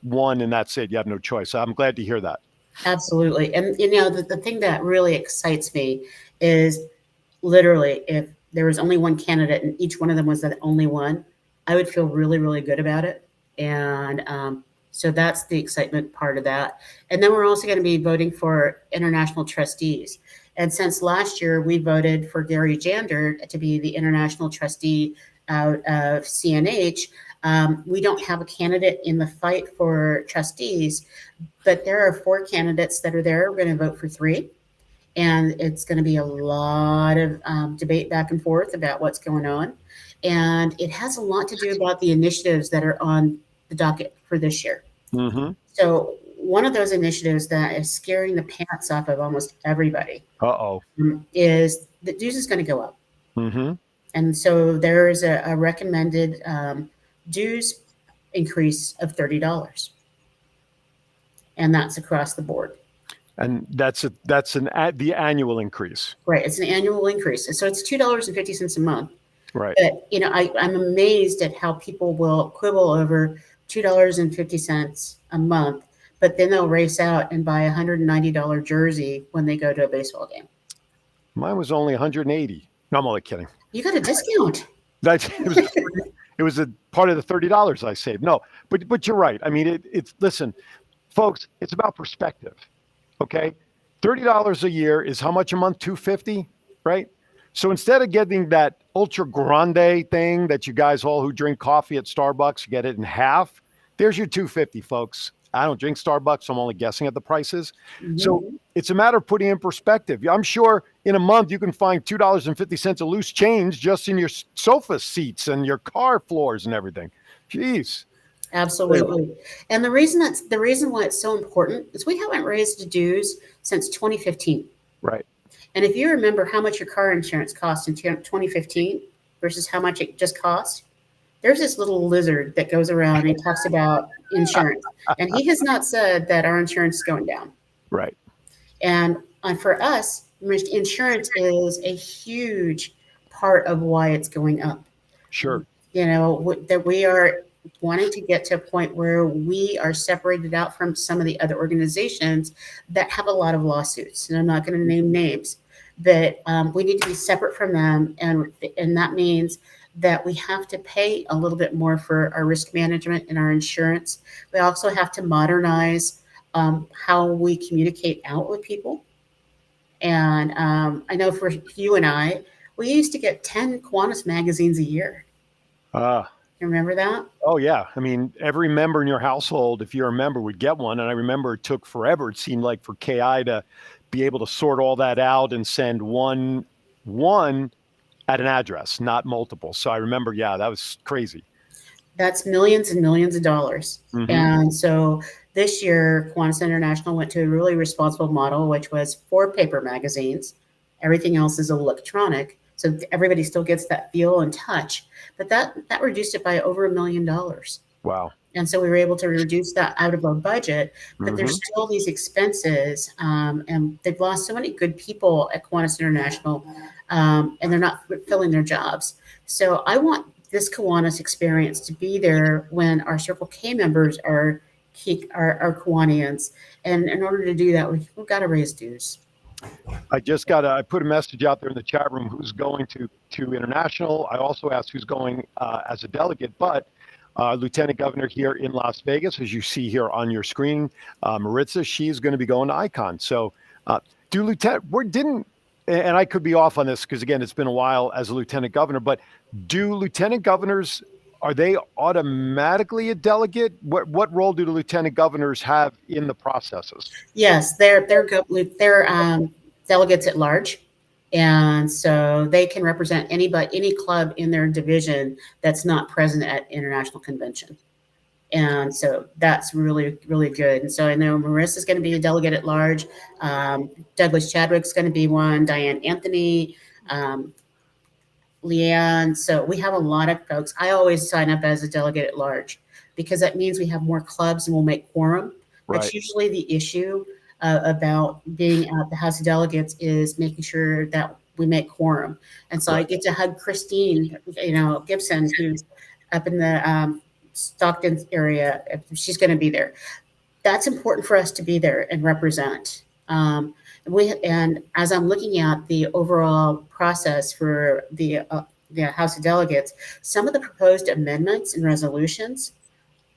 one and that's it. You have no choice. So I'm glad to hear that. Absolutely. And, you know, the thing that really excites me is literally if there was only one candidate and each one of them was the only one, I would feel really, really good about it. And so that's the excitement part of that. And then we're also going to be voting for international trustees. And since last year, we voted for Gary Jander to be the international trustee out of CNH. We don't have a candidate in the fight for trustees, but there are 4 candidates that are there. We're going to vote for 3. And it's going to be a lot of debate back and forth about what's going on. And it has a lot to do about the initiatives that are on the docket for this year. Mm-hmm. So one of those initiatives that is scaring the pants off of almost everybody is that dues is going to go up. Mm-hmm. And so there is a recommended dues increase of $30. And that's across the board. And that's the annual increase. Right. It's an annual increase. And so it's $2.50 a month. Right. But, you know, I'm amazed at how people will quibble over $2.50 a month, but then they'll race out and buy a $190 jersey when they go to a baseball game. Mine was only $180. No, I'm only kidding. You got a discount. It was a part of the $30 I saved. No, but you're right. I mean, listen, folks, it's about perspective. Okay, $30 a year is how much a month? $250, right? So instead of getting that ultra grande thing that you guys all who drink coffee at Starbucks get it in half, there's your $250, folks. I don't drink Starbucks, so I'm only guessing at the prices. Mm-hmm. So it's a matter of putting in perspective. I'm sure in a month you can find $2.50 of loose change just in your sofa seats and your car floors and everything. Jeez. Absolutely. And the reason why it's so important is we haven't raised the dues since 2015. Right. And if you remember how much your car insurance cost in 2015 versus how much it just cost, there's this little lizard that goes around and talks about insurance. And he has not said that our insurance is going down. Right. And for us, insurance is a huge part of why it's going up. Sure. You know, that we are wanting to get to a point where we are separated out from some of the other organizations that have a lot of lawsuits. And I'm not going to name names, but we need to be separate from them. And that means that we have to pay a little bit more for our risk management and our insurance. We also have to modernize how we communicate out with people. And I know for you and I, we used to get 10 Kiwanis magazines a year. Remember that? Oh, yeah. I mean, every member in your household, if you're a member, would get one. And I remember it took forever, it seemed like, for KI to be able to sort all that out and send one at an address, not multiple. So I remember, yeah, that was crazy. That's millions and millions of dollars. Mm-hmm. And so this year, Kiwanis International went to a really responsible model, which was 4 paper magazines. Everything else is electronic. So So everybody still gets that feel and touch. But that reduced it by over $1 million. Wow. And so we were able to reduce that out of our budget, but Mm-hmm. there's still these expenses, and they've lost so many good people at Kiwanis International, and they're not filling their jobs. So I want this Kiwanis experience to be there when our Circle K members are Kiwanians, and in order to do that, we've got to raise dues. I put a message out there in the chat room who's going to international. I also asked who's going as a delegate, but Lieutenant Governor here in Las Vegas, as you see here on your screen, Maritza, she's going to be going to Icon. So and I could be off on this because again, it's been a while as a Lieutenant Governor, but do Lieutenant Governors, are they automatically a delegate? What role do the Lieutenant Governors have in the processes? Yes, they're delegates at large, and so they can represent any club in their division that's not present at international convention. And so that's really, really good. And so I know Marissa's going to be a delegate at large. Douglas Chadwick's going to be one. Diane Anthony, Leanne. So we have a lot of folks. I always sign up as a delegate at large because that means we have more clubs and we'll make quorum. That's Right. usually the issue about being at the House of Delegates is making sure that we make quorum. And so I get to hug Christine, Gibson, who's up in the Stockton area. She's going to be there. That's important for us to be there and represent. And as I'm looking at the overall process for the House of Delegates, some of the proposed amendments and resolutions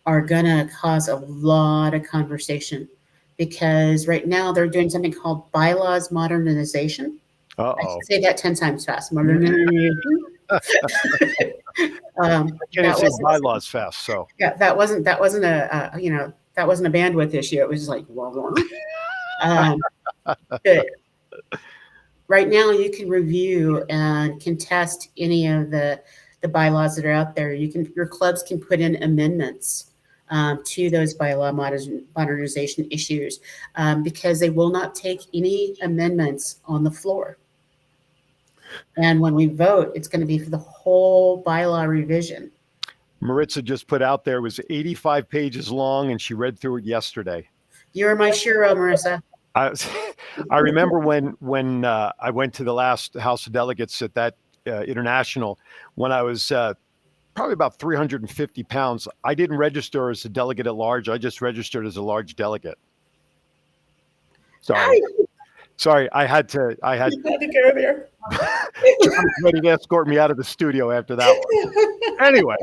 are going to cause a lot of conversation because right now they're doing something called bylaws modernization. I should say that 10 times fast. Modernization. Can't say bylaws fast. So yeah, that wasn't a bandwidth issue. It was just like, but right now you can review and contest any of the bylaws that are out there. Your clubs can put in amendments to those bylaw modernization issues because they will not take any amendments on the floor. And when we vote, it's going to be for the whole bylaw revision. Maritza just put out there was 85 pages long, and she read through it yesterday. You're my shero, Marissa. I remember when I went to the last House of Delegates at that international, when I was probably about 350 pounds. I didn't register as a delegate at large. I just registered as a large delegate. Sorry, I had to go there. John's ready to escort me out of the studio after that one. Anyway,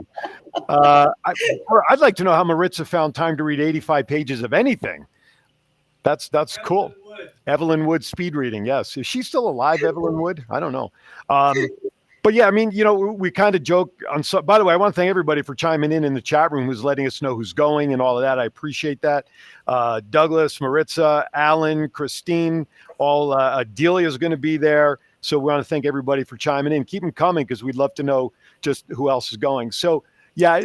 I'd like to know how Maritza found time to read 85 pages of anything. That's cool. Evelyn Wood speed reading. Yes. Is she still alive, Evelyn Wood? I don't know. But yeah, I mean, we kind of joke on. By the way, I want to thank everybody for chiming in the chat room, who's letting us know who's going and all of that. I appreciate that. Douglas, Maritza, Alan, Christine, all Delia is going to be there. So we want to thank everybody for chiming in. Keep them coming because we'd love to know just who else is going. So yeah,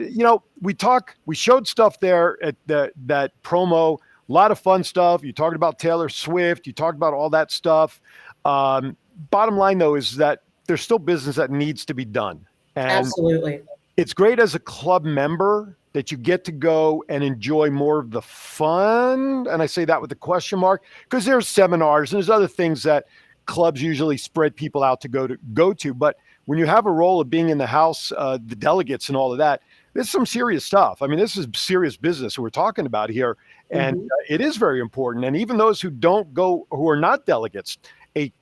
we showed stuff there at that promo. A lot of fun stuff. You talked about Taylor Swift. You talked about all that stuff. Bottom line, though, is that there's still business that needs to be done. And absolutely. It's great as a club member that you get to go and enjoy more of the fun. And I say that with a question mark because there's seminars and there's other things that clubs usually spread people out to go to. But when you have a role of being in the house, the delegates and all of that, this is some serious stuff. I mean, this is serious business we're talking about here. And it is very important. And even those who don't go, who are not delegates, a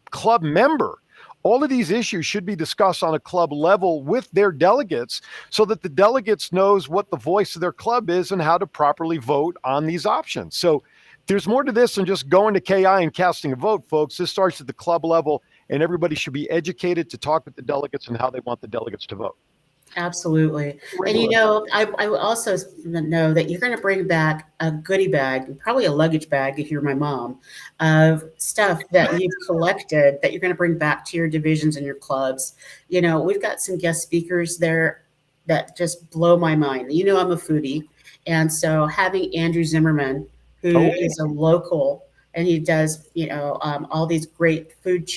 club member, all of these issues should be discussed on a club level with their delegates so that the delegates knows what the voice of their club is and how to properly vote on these options. So there's more to this than just going to KI and casting a vote, folks. This starts at the club level, and everybody should be educated to talk with the delegates and how they want the delegates to vote. Absolutely. And I also know that you're going to bring back a goodie bag, probably a luggage bag if you're my mom, of stuff that you've collected that you're going to bring back to your divisions and your clubs. We've got some guest speakers there that just blow my mind. I'm a foodie. And so having Andrew Zimmerman, who is a local and he does, all these great Food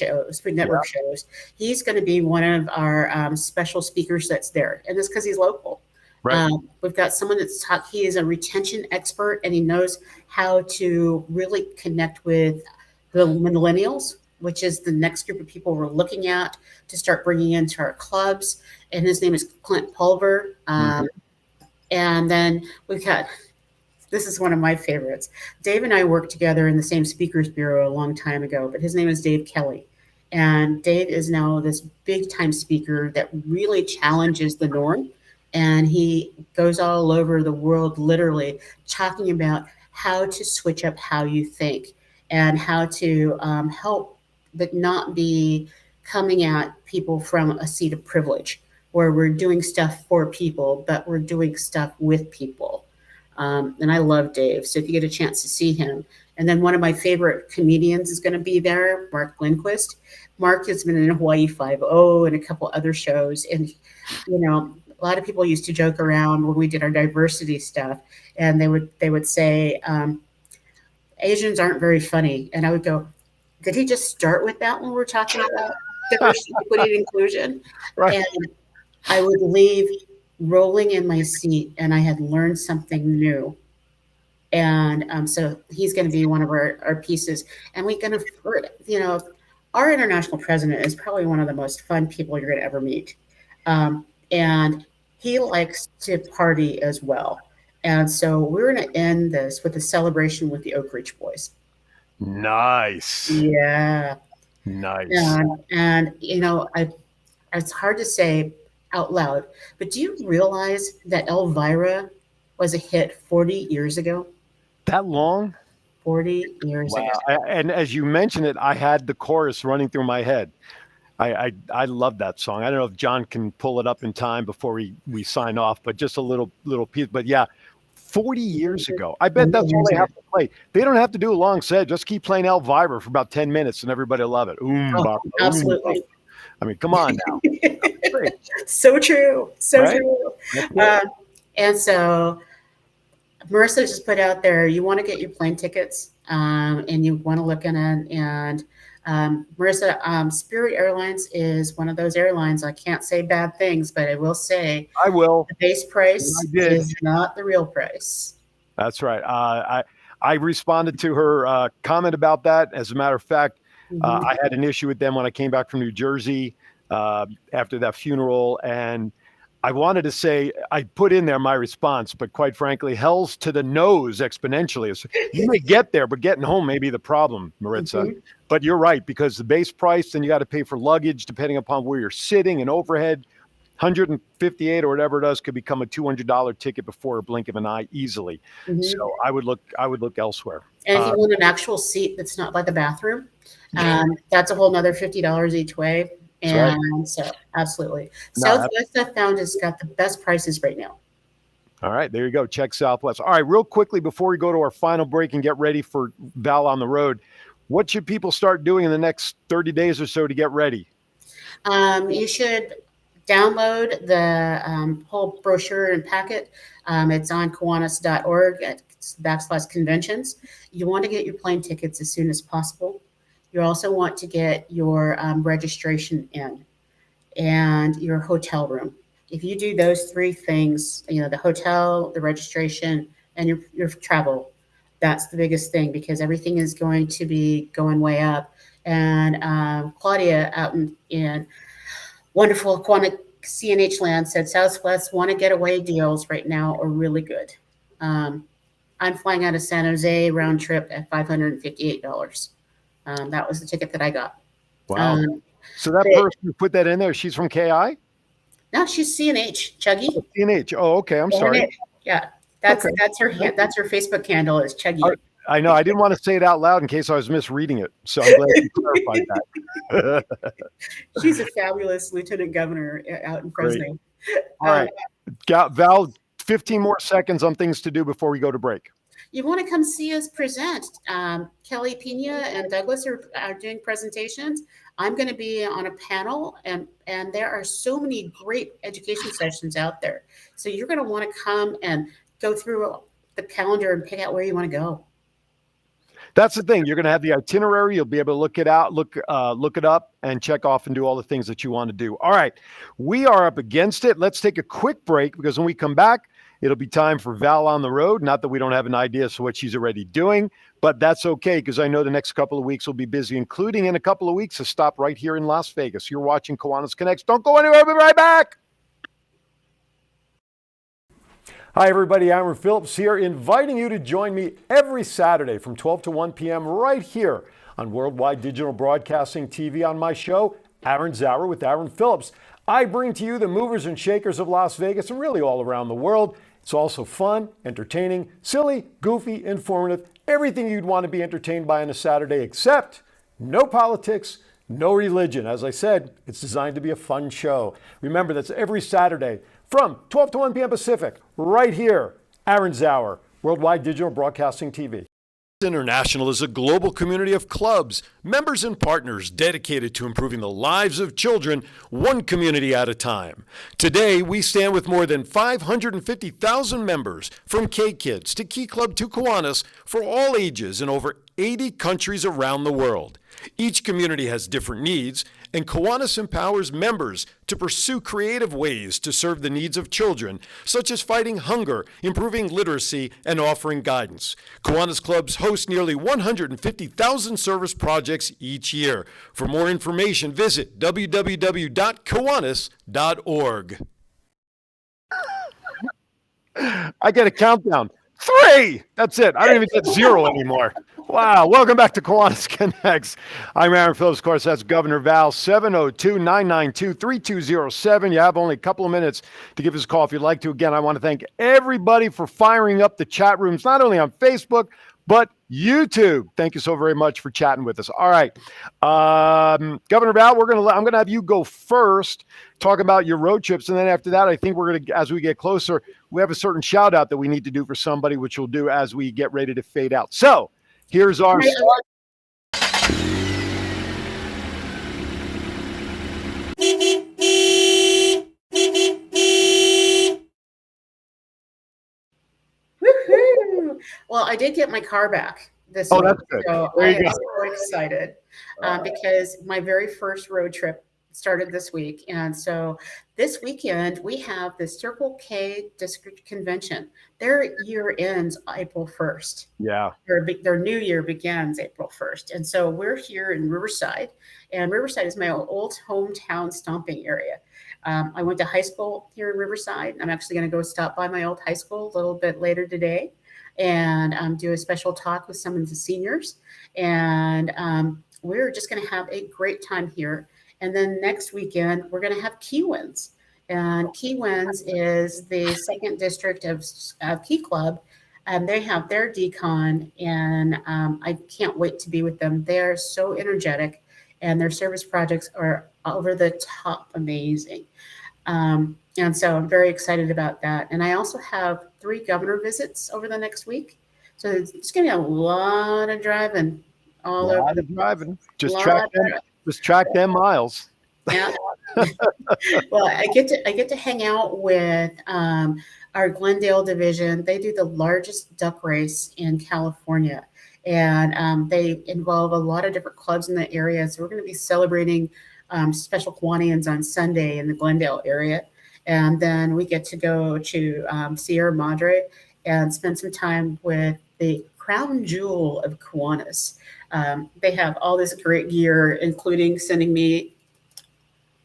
Network shows. He's going to be one of our special speakers that's there, and it's because he's local. Right. We've got someone that's taught. He is a retention expert, and he knows how to really connect with the millennials, which is the next group of people we're looking at to start bringing into our clubs. And his name is Clint Pulver. And then we've got, this is one of my favorites. Dave and I worked together in the same speakers bureau a long time ago, but his name is Dave Kelly. And Dave is now this big time speaker that really challenges the norm. And he goes all over the world, literally talking about how to switch up how you think and how to help, but not be coming at people from a seat of privilege where we're doing stuff for people, but we're doing stuff with people. And I love Dave. So if you get a chance to see him. And then one of my favorite comedians is going to be there, Mark Lindquist. Mark has been in Hawaii Five-0 and a couple other shows. And, a lot of people used to joke around when we did our diversity stuff, and they would say, Asians aren't very funny. And I would go, did he just start with that when we're talking about diversity, equity, and inclusion? Right. And I would leave rolling in my seat, and I had learned something new. And so he's going to be one of our pieces. And we're going to, our international president is probably one of the most fun people you're going to ever meet. And he likes to party as well. And so we're going to end this with a celebration with the Oak Ridge Boys. Nice. Yeah. Nice. And it's hard to say out loud, but do you realize that Elvira was a hit 40 years ago? That long? 40 years ago. And as you mentioned it, I had the chorus running through my head. I love that song. I don't know if John can pull it up in time before we sign off, but just a little piece. But yeah, 40 years ago. I bet that's all they have to play. They don't have to do a long set. Just keep playing Elvira for about 10 minutes and everybody will love it. Absolutely. I mean, come on now. So true. So true. And so Marissa just put out there, you want to get your plane tickets and you want to look in it. And Marissa, Spirit Airlines is one of those airlines. I can't say bad things, but I will say I will. The base price is not the real price. That's right. I responded to her comment about that. As a matter of fact, I had an issue with them when I came back from New Jersey after that funeral. And I wanted to say, I put in there my response, but quite frankly, hell's to the nose exponentially. You may get there, but getting home may be the problem, Maritza. But you're right, because the base price, then you got to pay for luggage, depending upon where you're sitting, and overhead. $158 or whatever it is could become a $200 ticket before a blink of an eye easily. So I would look elsewhere. And if you want an actual seat that's not by the bathroom, that's a whole nother $50 each way. And so absolutely. Southwest I found has got the best prices right now. All right, there you go. Check Southwest. All right, real quickly before we go to our final break and get ready for Val on the road, what should people start doing in the next 30 days or so to get ready? You should download the whole brochure and packet. It's on Kiwanis.org /conventions. You want to get your plane tickets as soon as possible. You also want to get your registration in and your hotel room. If you do those three things, the hotel, the registration, and your travel, that's the biggest thing, because everything is going to be going way up. And Claudia out in wonderful CNH land said Southwest want to get away deals right now are really good. I'm flying out of San Jose round trip at $558. That was the ticket that I got. Wow. So that person who put that in there, she's from KI? No, she's CNH, Chuggy. Oh, CNH. Oh, okay. I'm sorry. Yeah. That's her Facebook handle is Chuggy. I know. I didn't want to say it out loud in case I was misreading it. So I'm glad you clarified that. She's a fabulous lieutenant governor out in Fresno. All right. Val, 15 more seconds on things to do before we go to break. You want to come see us present. Kelly Pena and Douglas are doing presentations. I'm going to be on a panel, and there are so many great education sessions out there. So you're going to want to come and go through the calendar and pick out where you want to go. That's the thing. You're going to have the itinerary. You'll be able to look it up, and check off and do all the things that you want to do. All right, we are up against it. Let's take a quick break, because when we come back, it'll be time for Val on the road. Not that we don't have an idea as to what she's already doing, but that's okay, because I know the next couple of weeks will be busy, including in a couple of weeks a stop right here in Las Vegas. You're watching Kiwanis Connects. Don't go anywhere. We'll be right back. Hi, everybody. Aaron Phillips here, inviting you to join me every Saturday from 12 to 1 p.m. right here on Worldwide Digital Broadcasting TV on my show, Aaron's Hour with Aaron Phillips. I bring to you the movers and shakers of Las Vegas and really all around the world. It's also fun, entertaining, silly, goofy, informative, everything you'd want to be entertained by on a Saturday, except no politics, no religion. As I said, it's designed to be a fun show. Remember, that's every Saturday from 12 to 1 p.m. Pacific, right here, Aaron's Hour, Worldwide Digital Broadcasting TV. International is a global community of clubs, members, and partners dedicated to improving the lives of children, one community at a time. Today, we stand with more than 550,000 members, from K-Kids to Key Club to Kiwanis, for all ages in over 80 countries around the world. Each community has different needs, and Kiwanis empowers members to pursue creative ways to serve the needs of children, such as fighting hunger, improving literacy, and offering guidance. Kiwanis clubs host nearly 150,000 service projects each year. For more information, visit www.kiwanis.org. I get a countdown. 3! That's it. I don't even get 0 anymore. Wow. Welcome back to Kiwanis Connects. I'm Aaron Phillips. Of course, that's Governor Val, 702-992-3207. You have only a couple of minutes to give us a call if you'd like to. Again, I want to thank everybody for firing up the chat rooms, not only on Facebook, but YouTube. Thank you so very much for chatting with us. All right. Governor Val, I'm going to have you go first, talk about your road trips. And then after that, I think we're going to, as we get closer, we have a certain shout out that we need to do for somebody, which we'll do as we get ready to fade out. So here's our start. Woohoo! Well, I did get my car back this week. That's good. So There I you am go. so excited because my very first road trip started this week. And so this weekend, we have the Circle K District Convention. Their year ends April 1st. Yeah. Their new year begins April 1st. And so we're here in Riverside, and Riverside is my old hometown stomping area. I went to high school here in Riverside. I'm actually going to go stop by my old high school a little bit later today and do a special talk with some of the seniors. And we're just going to have a great time here. And then next weekend, we're going to have Kiwanis. And Kiwanis is the second district of Key Club. And they have their decon, and I can't wait to be with them. They're so energetic, and their service projects are over the top amazing. And so I'm very excited about that. And I also have 3 governor visits over the next week. So it's going to be a lot of driving all over the driving. Just track them miles. Yeah. Well, I get to hang out with our Glendale division. They do the largest duck race in California, and they involve a lot of different clubs in the area. So we're going to be celebrating special Kiwanians on Sunday in the Glendale area, and then we get to go to Sierra Madre and spend some time with the crown jewel of Kiwanis. They have all this great gear, including sending me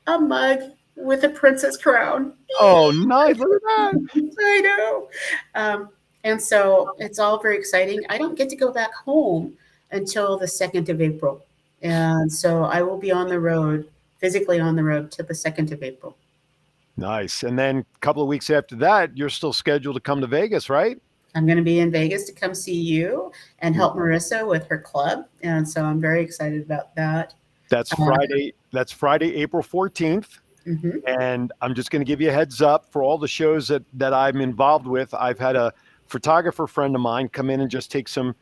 a mug with a princess crown. Oh, nice. Look at that. I know. And so it's all very exciting. I don't get to go back home until the 2nd of April. And so I will be on the road, physically on the road, till the 2nd of April. Nice. And then a couple of weeks after that, you're still scheduled to come to Vegas, right? I'm going to be in Vegas to come see you and help Marissa with her club. And so I'm very excited about that. That's Friday. That's Friday, April 14th. Mm-hmm. And I'm just going to give you a heads up for all the shows that I'm involved with. I've had a photographer friend of mine come in and just take some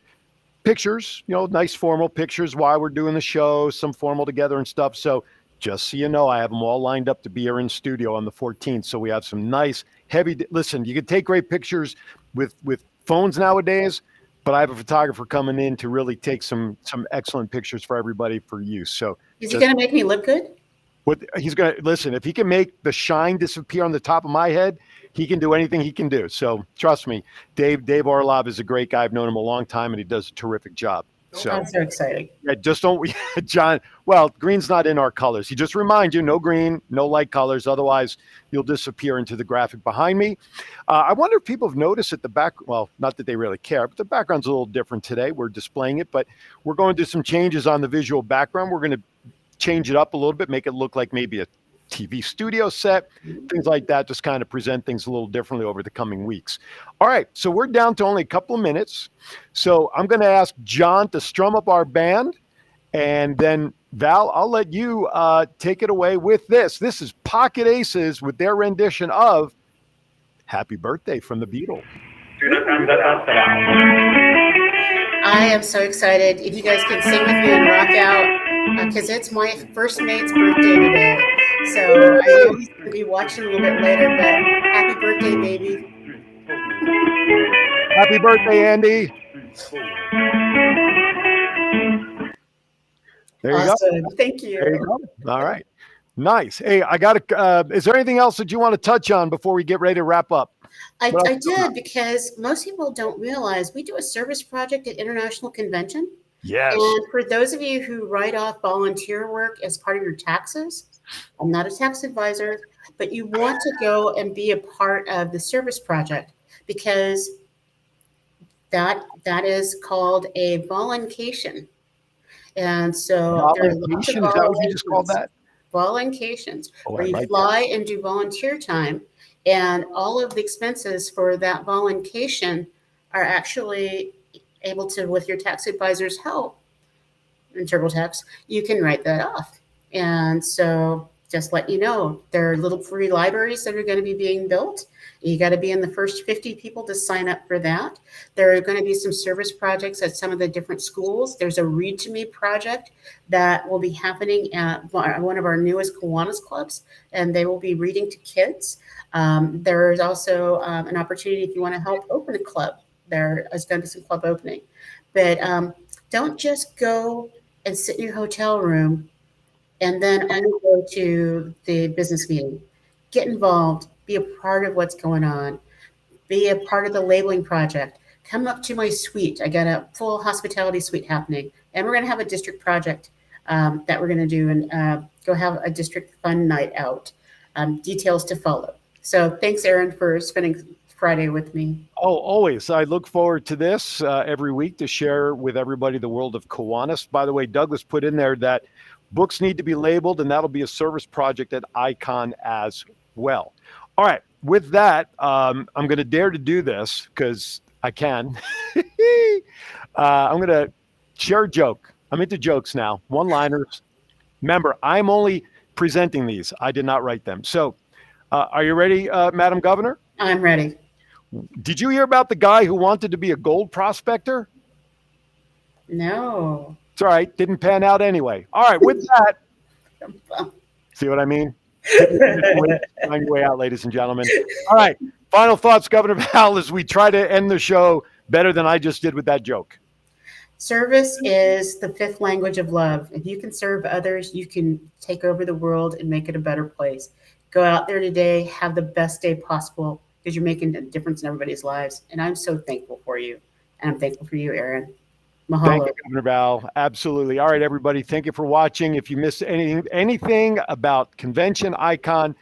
pictures, nice formal pictures while we're doing the show, some formal together and stuff. So just so you know, I have them all lined up to be here in studio on the 14th. So we have some nice heavy, listen, you can take great pictures with phones nowadays, but I have a photographer coming in to really take some excellent pictures for everybody for use. So Is he going to make me look good? what he's going to listen, if he can make the shine disappear on the top of my head, he can do anything he can do. So trust me, Dave Orlov is a great guy. I've known him a long time, and he does a terrific job. So That's so exciting. Yeah, just don't, John. Well, green's not in our colors. He just reminds you, no green, no light colors. Otherwise, you'll disappear into the graphic behind me. I wonder if people have noticed at the back. Well, not that they really care, but the background's a little different today. We're displaying it, but we're going to do some changes on the visual background. We're going to change it up a little bit, make it look like maybe a TV studio set, things like that, just kind of present things a little differently over the coming weeks. All right, so we're down to only a couple of minutes. So I'm going to ask John to strum up our band, and then Val, I'll let you take it away with this. This is Pocket Aces with their rendition of Happy Birthday from the Beatles. I am so excited. If you guys can sing with me and rock out, because it's my first mate's birthday today. So I know he's going to be watching a little bit later, but happy birthday, baby. Happy birthday, Andy. There you Awesome. go. Thank you. There you go. All right. Nice. Hey, I got to, is there anything else that you want to touch on before we get ready to wrap up? I did, because most people don't realize we do a service project at International Convention. Yes. And for those of you who write off volunteer work as part of your taxes, I'm not a tax advisor, but you want to go and be a part of the service project, because that is called a voluncation. And so there are lots of voluncation? Is that what you just called that? Voluncations, where you like fly and do volunteer time, and all of the expenses for that voluncation are actually able to, with your tax advisor's help in TurboTax, you can write that off. And so just let you know, there are little free libraries that are going to be being built. You got to be in the first 50 people to sign up for that. There are going to be some service projects at some of the different schools. There's a Read to Me project that will be happening at one of our newest Kiwanis clubs, and they will be reading to kids. There is also an opportunity if you want to help open a club. There is going to be some club opening. But don't just go and sit in your hotel room and then only go to the business meeting. Get involved. Be a part of what's going on. Be a part of the labeling project. Come up to my suite. I got a full hospitality suite happening. And we're going to have a district project that we're going to do, and go have a district fun night out. Details to follow. So thanks, Aaron, for spending Friday with me. Oh, always. I look forward to this every week to share with everybody the world of Kiwanis. By the way, Douglas put in there that books need to be labeled, and that'll be a service project at Icon as well. All right. With that, I'm going to dare to do this because I can. I'm going to share a joke. I'm into jokes now. One-liners. Remember, I'm only presenting these. I did not write them. So are you ready, Madam Governor? I'm ready. Did you hear about the guy who wanted to be a gold prospector? No. It's all right. Didn't pan out anyway. All right. With that, see what I mean? Find your way out, ladies and gentlemen. All right. Final thoughts, Governor Val, as we try to end the show better than I just did with that joke. Service is the fifth language of love. If you can serve others, you can take over the world and make it a better place. Go out there today, have the best day possible, because you're making a difference in everybody's lives. And I'm so thankful for you. And I'm thankful for you, Aaron. Mahalo. Thank you, Governor Val. Absolutely. All right, everybody. Thank you for watching. If you missed anything about Convention Icon,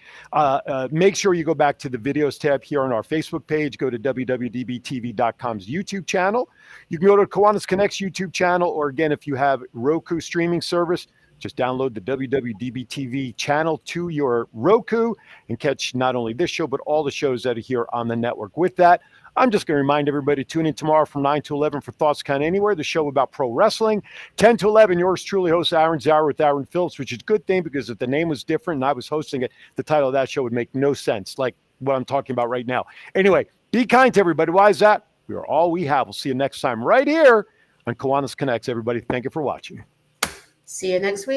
make sure you go back to the videos tab here on our Facebook page. Go to WWDBTV.com's YouTube channel. You can go to Kiwanis Connects YouTube channel, or again, if you have Roku streaming service, just download the WWDBTV channel to your Roku and catch not only this show, but all the shows that are here on the network. With that, I'm just going to remind everybody to tune in tomorrow from 9 to 11 for Thoughts Count Anywhere, the show about pro wrestling. 10 to 11, yours truly, host Aaron Zauer with Aaron Phillips, which is a good thing, because if the name was different and I was hosting it, the title of that show would make no sense, like what I'm talking about right now. Anyway, be kind to everybody. Why is that? We are all we have. We'll see you next time right here on Kiwanis Connects, everybody. Thank you for watching. See you next week.